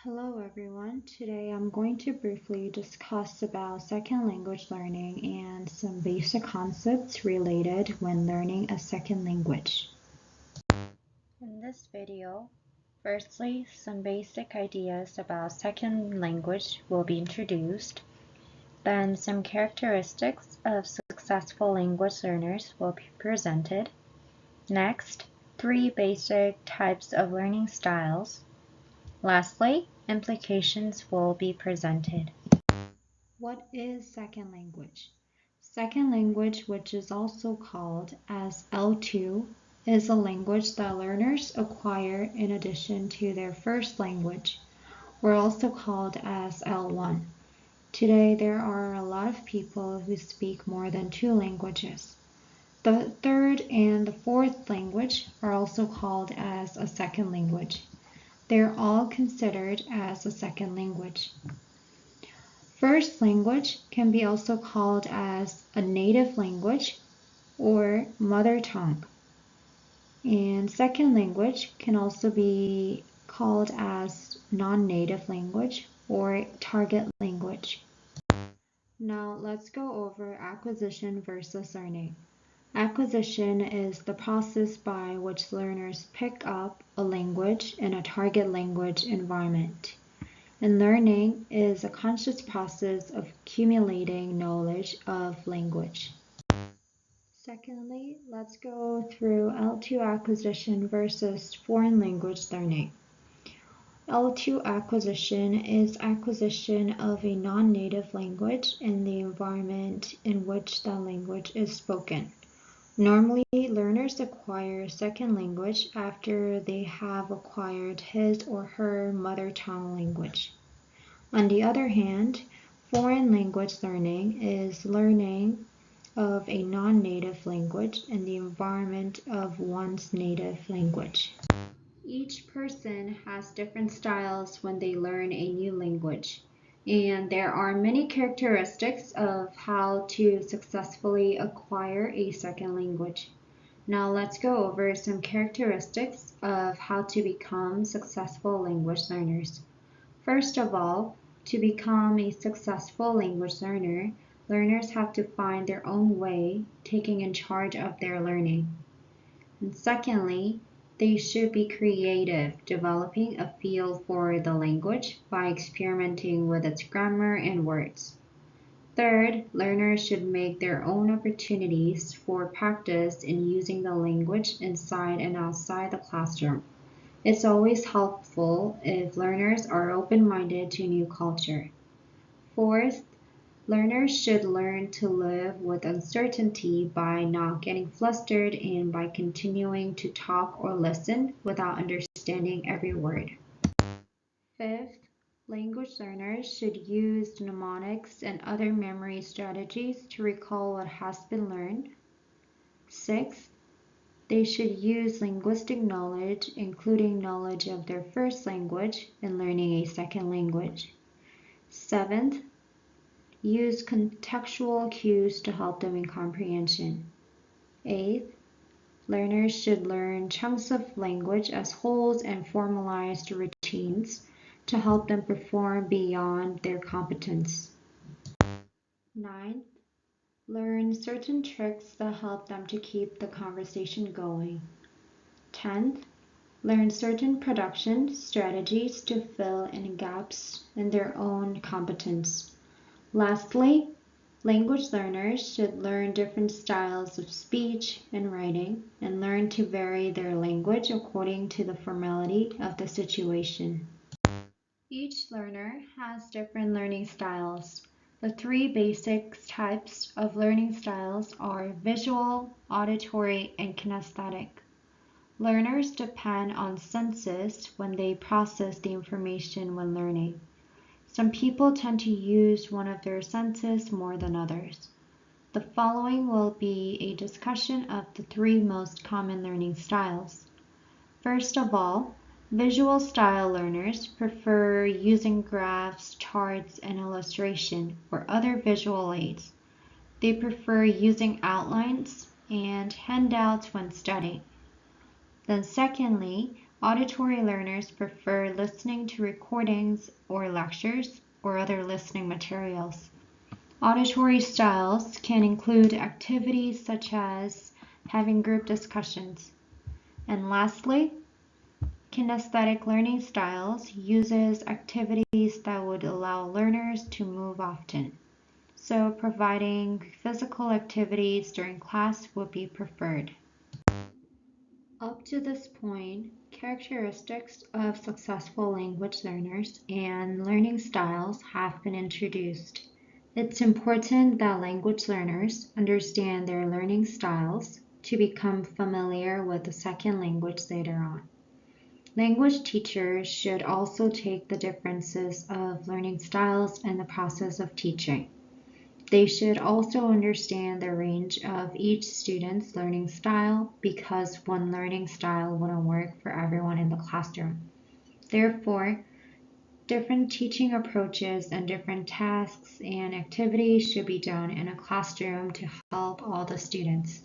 Hello everyone. Today I'm going to briefly discuss about second language learning and some basic concepts related when learning a second language. In this video, firstly, some basic ideas about second language will be introduced. Then some characteristics of successful language learners will be presented. Next, 3 basic types of learning styles. Lastly, implications will be presented. What is second language? Second language, which is also called as L2, is a language that learners acquire in addition to their first language, or also called as L1. Today, there are a lot of people who speak more than 2 languages. The third and the fourth language are also called as a second language. They're all considered as a second language. First language can be also called as a native language or mother tongue. And second language can also be called as non-native language or target language. Now let's go over acquisition versus learning. Acquisition is the process by which learners pick up a language in a target language environment. And learning is a conscious process of accumulating knowledge of language. Secondly, let's go through L2 acquisition versus foreign language learning. L2 acquisition is acquisition of a non-native language in the environment in which that language is spoken. Normally, learners acquire a second language after they have acquired his or her mother tongue language. On the other hand, foreign language learning is learning of a non-native language in the environment of one's native language. Each person has different styles when they learn a new language, and there are many characteristics of how to successfully acquire a second language. Now let's go over some characteristics of how to become successful language learners. First of all, to become a successful language learner, learners have to find their own way, taking in charge of their learning. And secondly, they should be creative, developing a feel for the language by experimenting with its grammar and words. Third, learners should make their own opportunities for practice in using the language inside and outside the classroom. It's always helpful if learners are open-minded to new culture. Fourth, learners should learn to live with uncertainty by not getting flustered and by continuing to talk or listen without understanding every word. Fifth, language learners should use mnemonics and other memory strategies to recall what has been learned. Sixth, they should use linguistic knowledge, including knowledge of their first language, in learning a second language. Seventh, use contextual cues to help them in comprehension. Eighth, learners should learn chunks of language as wholes and formalized routines to help them perform beyond their competence. Ninth, learn certain tricks that help them to keep the conversation going. 10th, learn certain production strategies to fill in gaps in their own competence. Lastly, language learners should learn different styles of speech and writing and learn to vary their language according to the formality of the situation. Each learner has different learning styles. The 3 basic types of learning styles are visual, auditory, and kinesthetic. Learners depend on senses when they process the information when learning. Some people tend to use one of their senses more than others. The following will be a discussion of the 3 most common learning styles. First of all, visual style learners prefer using graphs, charts, and illustration or other visual aids. They prefer using outlines and handouts when studying. Then secondly, Auditory learners prefer listening to recordings or lectures or other listening materials. Auditory styles can include activities such as having group discussions. And lastly, kinesthetic learning styles uses activities that would allow learners to move often. So providing physical activities during class would be preferred. Up to this point, characteristics of successful language learners and learning styles have been introduced. It's important that language learners understand their learning styles to become familiar with the second language later on. Language teachers should also take the differences of learning styles in the process of teaching. They should also understand the range of each student's learning style because one learning style wouldn't work for everyone in the classroom. Therefore, different teaching approaches and different tasks and activities should be done in a classroom to help all the students.